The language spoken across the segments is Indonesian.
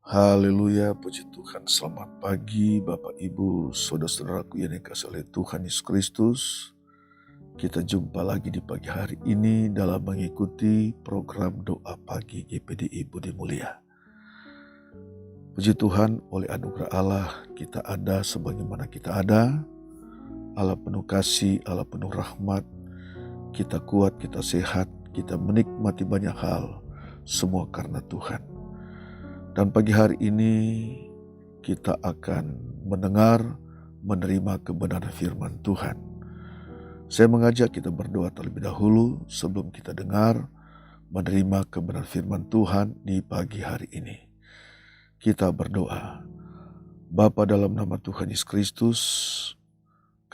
Haleluya, puji Tuhan. Selamat pagi Bapak Ibu, saudara-saudaraku yang dikasihi oleh Tuhan Yesus Kristus. Kita jumpa lagi di pagi hari ini dalam mengikuti program doa pagi GPDI Budi Mulia. Puji Tuhan, oleh anugerah Allah kita ada sebagaimana kita ada. Allah penuh kasih, Allah penuh rahmat. Kita kuat, kita sehat, kita menikmati banyak hal, semua karena Tuhan. Dan pagi hari ini kita akan mendengar, menerima kebenaran firman Tuhan. Saya mengajak kita berdoa terlebih dahulu sebelum kita dengar, menerima kebenaran firman Tuhan di pagi hari ini. Kita berdoa. Bapa, dalam nama Tuhan Yesus Kristus,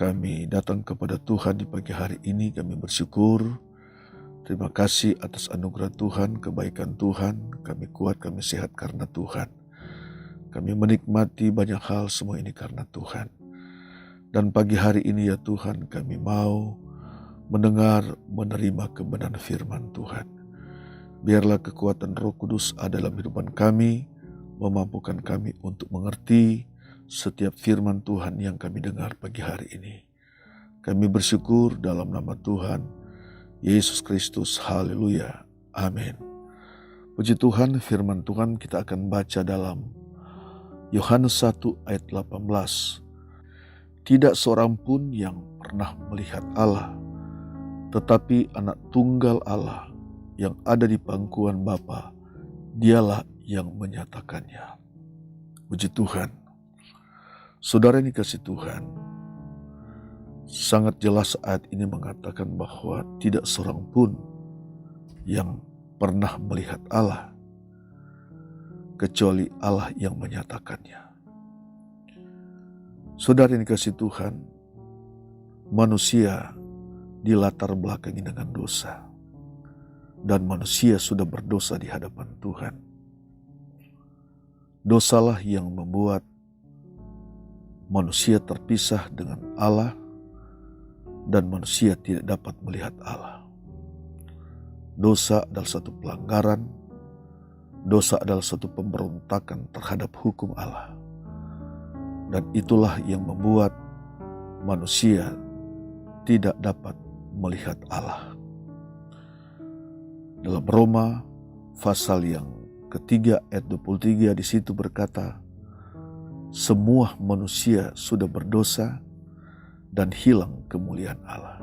kami datang kepada Tuhan di pagi hari ini, kami bersyukur. Terima kasih atas anugerah Tuhan, kebaikan Tuhan. Kami kuat, kami sehat karena Tuhan. Kami menikmati banyak hal, semua ini karena Tuhan. Dan pagi hari ini ya Tuhan, kami mau mendengar, menerima kebenaran firman Tuhan. Biarlah kekuatan Roh Kudus ada dalam kehidupan kami, memampukan kami untuk mengerti setiap firman Tuhan yang kami dengar pagi hari ini. Kami bersyukur dalam nama Tuhan Yesus Kristus, haleluya, amin. Puji Tuhan, firman Tuhan kita akan baca dalam Yohanes 1 ayat 18. Tidak seorang pun yang pernah melihat Allah, tetapi anak tunggal Allah yang ada di pangkuan Bapa, dialah yang menyatakannya. Puji Tuhan. Saudara yang dikasihi Tuhan, sangat jelas ayat ini mengatakan bahwa tidak seorang pun yang pernah melihat Allah kecuali Allah yang menyatakannya. Saudara yang dikasihi Tuhan, manusia dilatar belakangi dengan dosa dan manusia sudah berdosa di hadapan Tuhan. Dosalah yang membuat manusia terpisah dengan Allah dan manusia tidak dapat melihat Allah. Dosa adalah satu pelanggaran, dosa adalah satu pemberontakan terhadap hukum Allah. Dan itulah yang membuat manusia tidak dapat melihat Allah. Dalam Roma pasal yang ketiga ayat 23 di situ berkata, semua manusia sudah berdosa dan hilang kemuliaan Allah.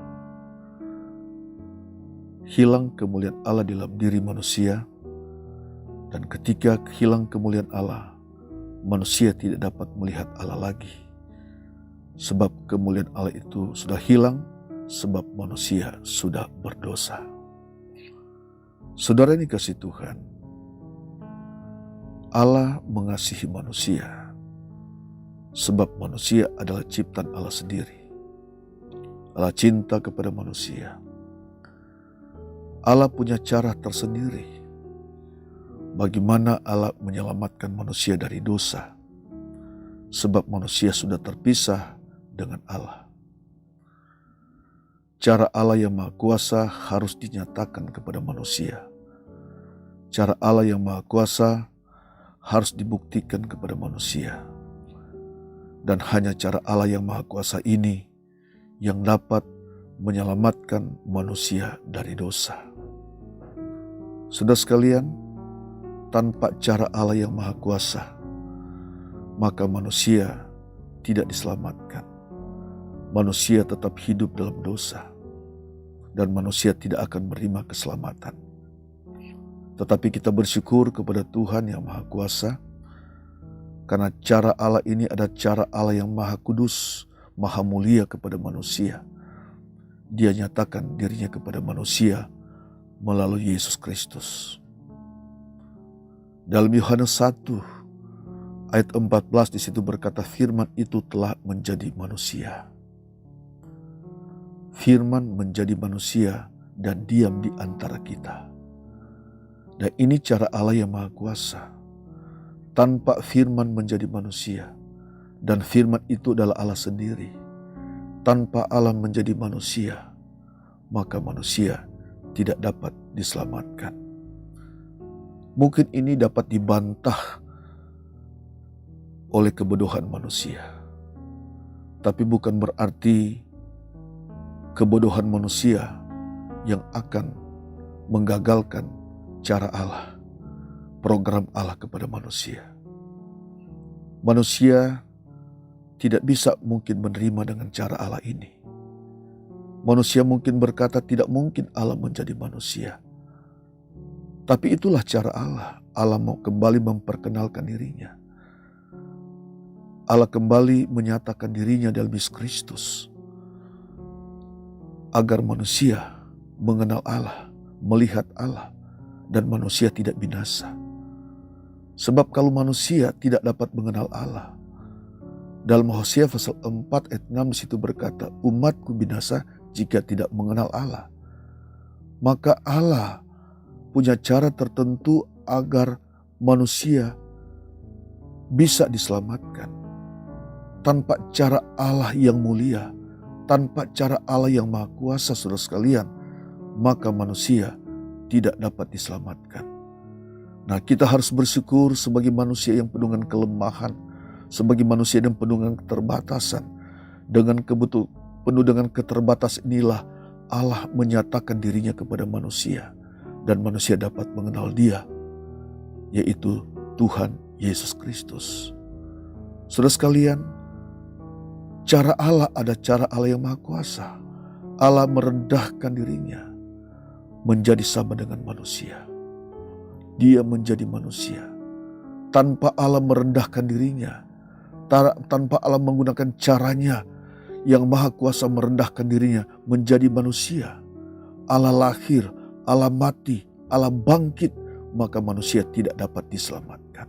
Hilang kemuliaan Allah dalam diri manusia, dan ketika hilang kemuliaan Allah, manusia tidak dapat melihat Allah lagi. Sebab kemuliaan Allah itu sudah hilang, sebab manusia sudah berdosa. Saudara yang dikasihi Tuhan, Allah mengasihi manusia, sebab manusia adalah ciptaan Allah sendiri. Allah cinta kepada manusia. Allah punya cara tersendiri bagaimana Allah menyelamatkan manusia dari dosa, sebab manusia sudah terpisah dengan Allah. Cara Allah yang Maha Kuasa harus dinyatakan kepada manusia. Cara Allah yang Maha Kuasa harus dibuktikan kepada manusia. Dan hanya cara Allah yang Maha Kuasa ini yang dapat menyelamatkan manusia dari dosa. Saudara sekalian, tanpa cara Allah yang Maha Kuasa, maka manusia tidak diselamatkan. Manusia tetap hidup dalam dosa, dan manusia tidak akan menerima keselamatan. Tetapi kita bersyukur kepada Tuhan yang Maha Kuasa, karena cara Allah ini adalah cara Allah yang Maha Kudus, Maha Mulia kepada manusia. Dia nyatakan dirinya kepada manusia melalui Yesus Kristus. Dalam Yohanes 1 ayat 14 di situ berkata, firman itu telah menjadi manusia. Firman menjadi manusia dan diam di antara kita. Dan ini cara Allah yang Maha Kuasa. Tanpa firman menjadi manusia, dan firman itu adalah Allah sendiri. Tanpa Allah menjadi manusia, maka manusia tidak dapat diselamatkan. Mungkin ini dapat dibantah oleh kebodohan manusia. Tapi bukan berarti kebodohan manusia yang akan menggagalkan cara Allah, program Allah kepada manusia. Manusia tidak bisa mungkin menerima dengan cara Allah ini. Manusia mungkin berkata tidak mungkin Allah menjadi manusia. Tapi itulah cara Allah. Allah mau kembali memperkenalkan dirinya. Allah kembali menyatakan dirinya dalam Yesus Kristus. Agar manusia mengenal Allah, melihat Allah, dan manusia tidak binasa. Sebab kalau manusia tidak dapat mengenal Allah, dalam Hosea pasal 4 ayat 6 di situ berkata, umatku binasa jika tidak mengenal Allah. Maka Allah punya cara tertentu agar manusia bisa diselamatkan. Tanpa cara Allah yang mulia, tanpa cara Allah yang maha kuasa, saudara sekalian, maka manusia tidak dapat diselamatkan. Nah, kita harus bersyukur sebagai manusia yang penuh dengan kelemahan, sebagai manusia yang penuh dengan keterbatasan. Penuh dengan keterbatasan inilah Allah menyatakan dirinya kepada manusia, dan manusia dapat mengenal Dia, yaitu Tuhan Yesus Kristus. Saudara sekalian, cara Allah ada cara Allah yang maha kuasa. Allah merendahkan dirinya menjadi sama dengan manusia. Dia menjadi manusia. Tanpa Allah merendahkan dirinya, tanpa Allah menggunakan caranya yang maha kuasa merendahkan dirinya menjadi manusia. Allah lahir, Allah mati, Allah bangkit, maka manusia tidak dapat diselamatkan.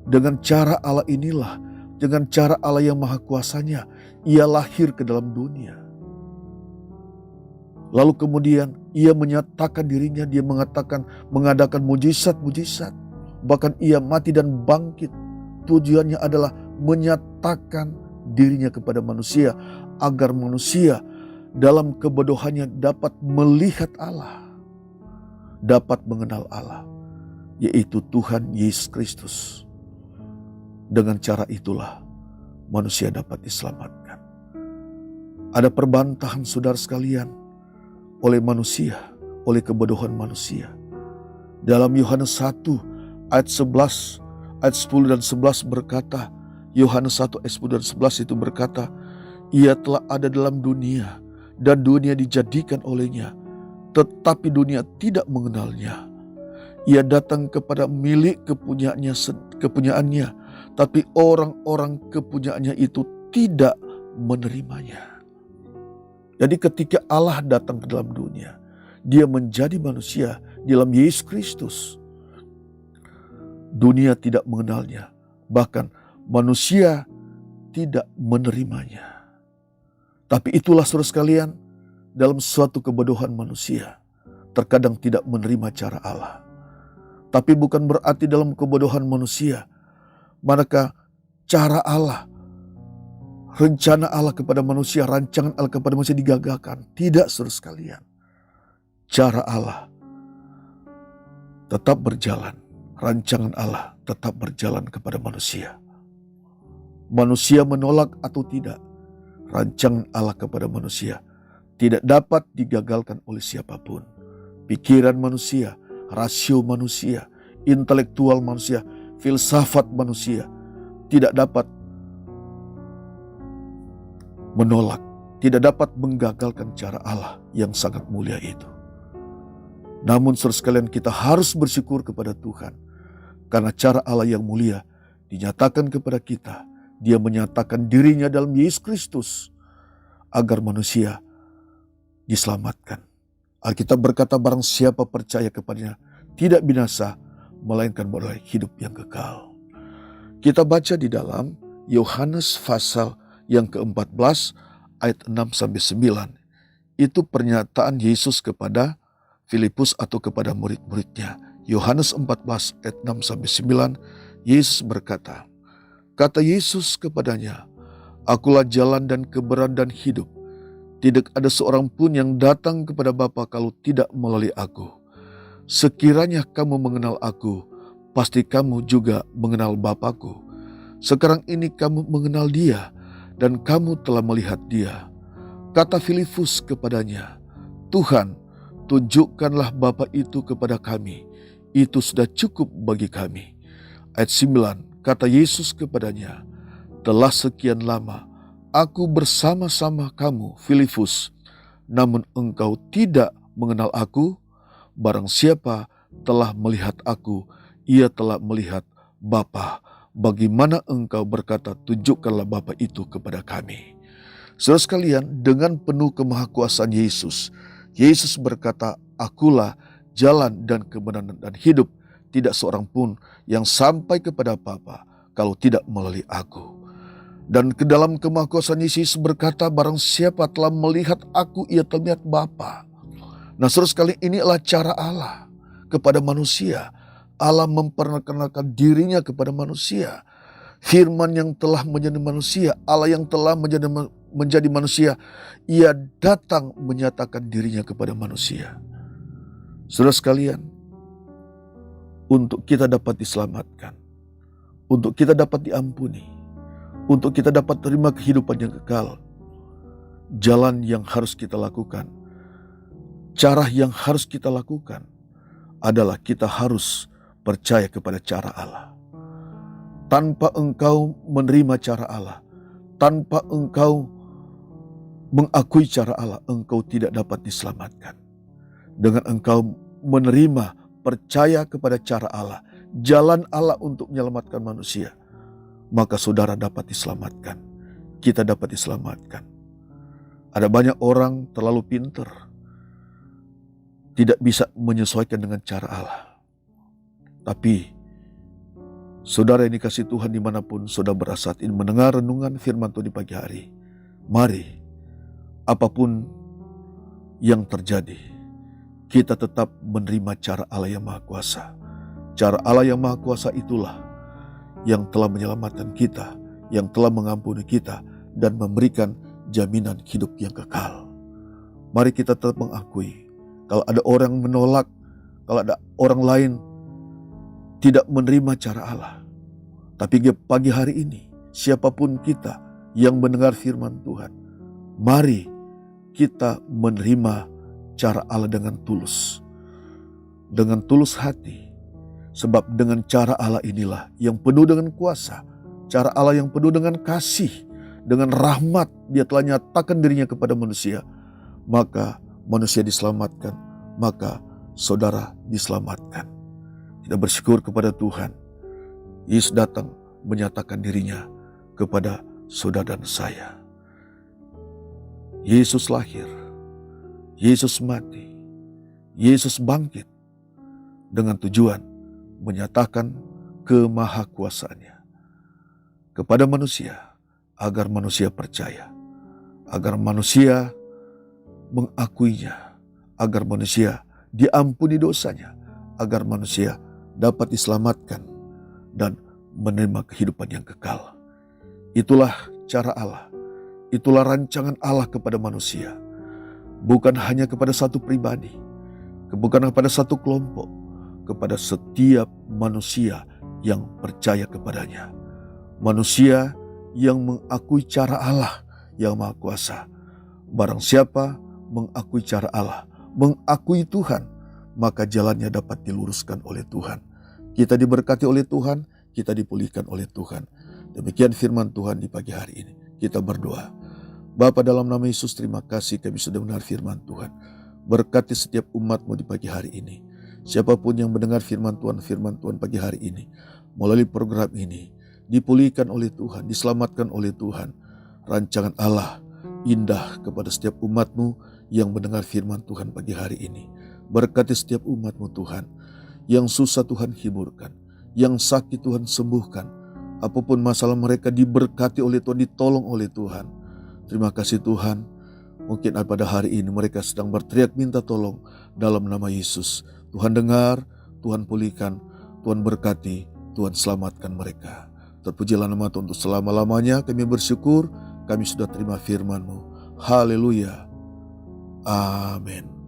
Dengan cara Allah inilah, dengan cara Allah yang maha kuasanya, Ia lahir ke dalam dunia. Lalu kemudian Ia menyatakan dirinya, Dia mengadakan mujizat-mujizat. Bahkan Ia mati dan bangkit. Tujuannya adalah menyatakan dirinya kepada manusia, agar manusia dalam kebodohannya dapat melihat Allah, dapat mengenal Allah, yaitu Tuhan Yesus Kristus. Dengan cara itulah manusia dapat diselamatkan. Ada perbantahan, saudara sekalian, oleh manusia, oleh kebodohan manusia. Dalam Yohanes 1 ayat 11, ayat 10 dan 11 berkata, Yohanes 1 ayat 10 dan 11 itu berkata, Ia telah ada dalam dunia, dan dunia dijadikan olehnya, tetapi dunia tidak mengenalnya. Ia datang kepada milik kepunyaannya, tapi orang-orang kepunyaannya itu tidak menerimanya. Jadi ketika Allah datang ke dalam dunia, Dia menjadi manusia di dalam Yesus Kristus. Dunia tidak mengenalnya, bahkan manusia tidak menerimanya. Tapi itulah, saudara sekalian, dalam suatu kebodohan manusia, terkadang tidak menerima cara Allah. Tapi bukan berarti dalam kebodohan manusia, manakah cara Allah, rencana Allah kepada manusia, rancangan Allah kepada manusia digagalkan. Tidak, saudara sekalian. Cara Allah tetap berjalan. Rancangan Allah tetap berjalan kepada manusia. Manusia menolak atau tidak, rancangan Allah kepada manusia tidak dapat digagalkan oleh siapapun. Pikiran manusia, rasio manusia, intelektual manusia, filsafat manusia tidak dapat menolak, tidak dapat menggagalkan cara Allah yang sangat mulia itu. Namun saudara sekalian, kita harus bersyukur kepada Tuhan, karena cara Allah yang mulia dinyatakan kepada kita. Dia menyatakan dirinya dalam Yesus Kristus agar manusia diselamatkan. Alkitab berkata, barang siapa percaya kepadanya tidak binasa, melainkan beroleh hidup yang kekal. Kita baca di dalam Yohanes pasal yang ke-14 ayat 6-9. Itu pernyataan Yesus kepada Filipus atau kepada murid-muridnya. Yohanes 14 ayat 6-9, Yesus berkata, kata Yesus kepadanya, Akulah jalan dan kebenaran dan hidup. Tidak ada seorang pun yang datang kepada Bapa kalau tidak melalui aku. Sekiranya kamu mengenal aku, pasti kamu juga mengenal Bapa-Ku. Sekarang ini kamu mengenal Dia dan kamu telah melihat Dia. Kata Filipus kepadanya, Tuhan, tunjukkanlah Bapa itu kepada kami. Itu sudah cukup bagi kami. Ayat 9, kata Yesus kepadanya, telah sekian lama aku bersama-sama kamu, Filipus, namun engkau tidak mengenal aku. Barang siapa telah melihat aku, ia telah melihat Bapa. Bagaimana engkau berkata, tunjukkanlah Bapa itu kepada kami. Saudara sekalian, dengan penuh kemahakuasaan Yesus, Yesus berkata, akulah jalan dan kebenaran dan hidup. Tidak seorang pun yang sampai kepada Bapa kalau tidak melalui aku. Dan ke dalam kemahakuasaan Yesus berkata, barang siapa telah melihat aku, ia telah melihat Bapa. Nah, saudara sekalian, inilah cara Allah kepada manusia. Allah memperkenalkan dirinya kepada manusia. Firman yang telah menjadi manusia, Allah yang telah menjadi manusia, Ia datang menyatakan dirinya kepada manusia. Saudara sekalian, untuk kita dapat diselamatkan, untuk kita dapat diampuni, untuk kita dapat terima kehidupan yang kekal, jalan yang harus kita lakukan, cara yang harus kita lakukan adalah kita harus percaya kepada cara Allah. Tanpa engkau menerima cara Allah, tanpa engkau mengakui cara Allah, engkau tidak dapat diselamatkan. Dengan engkau menerima, percaya kepada cara Allah, jalan Allah untuk menyelamatkan manusia, maka saudara dapat diselamatkan. Kita dapat diselamatkan. Ada banyak orang terlalu pintar, tidak bisa menyesuaikan dengan cara Allah. Tapi saudara yang dikasihi Tuhan, dimanapun saudara berada saat ini mendengar renungan firman Tuhan di pagi hari, mari apapun yang terjadi, kita tetap menerima cara Allah yang Maha Kuasa. Cara Allah yang Maha Kuasa itulah yang telah menyelamatkan kita, yang telah mengampuni kita, dan memberikan jaminan hidup yang kekal. Mari kita tetap mengakui, kalau ada orang menolak, kalau ada orang lain tidak menerima cara Allah. Tapi pagi hari ini, siapapun kita yang mendengar firman Tuhan, mari kita menerima cara Allah dengan tulus. Dengan tulus hati. Sebab dengan cara Allah inilah yang penuh dengan kuasa. Cara Allah yang penuh dengan kasih, dengan rahmat, Dia telah nyatakan dirinya kepada manusia. Maka manusia diselamatkan, maka saudara diselamatkan. Kita bersyukur kepada Tuhan. Yesus datang menyatakan dirinya kepada saudara dan saya. Yesus lahir, Yesus mati, Yesus bangkit dengan tujuan menyatakan kemahakuasaannya kepada manusia, agar manusia percaya, agar manusia mengakuinya, agar manusia diampuni dosanya, agar manusia dapat diselamatkan dan menerima kehidupan yang kekal. Itulah cara Allah. Itulah rancangan Allah kepada manusia. Bukan hanya kepada satu pribadi, bukan kepada satu kelompok, kepada setiap manusia yang percaya kepadanya. Manusia yang mengakui cara Allah yang Maha Kuasa. Barang siapa mengakui cara Allah, mengakui Tuhan, maka jalannya dapat diluruskan oleh Tuhan. Kita diberkati oleh Tuhan, kita dipulihkan oleh Tuhan. Demikian firman Tuhan di pagi hari ini. Kita berdoa. Bapa, dalam nama Yesus, terima kasih kami sudah mendengar firman Tuhan. Berkati setiap umat-Mu di pagi hari ini. Siapapun yang mendengar firman Tuhan pagi hari ini, melalui program ini, dipulihkan oleh Tuhan, diselamatkan oleh Tuhan. Rancangan Allah indah kepada setiap umat-Mu yang mendengar firman Tuhan pagi hari ini. Berkati setiap umat-Mu Tuhan. Yang susah Tuhan hiburkan, yang sakit Tuhan sembuhkan. Apapun masalah mereka diberkati oleh Tuhan, ditolong oleh Tuhan. Terima kasih Tuhan. Mungkin pada hari ini mereka sedang berteriak minta tolong dalam nama Yesus. Tuhan dengar, Tuhan pulihkan, Tuhan berkati, Tuhan selamatkan mereka. Terpujilah nama Tuhan untuk selama-lamanya. Kami bersyukur, kami sudah terima firman-Mu. Haleluya. Amin.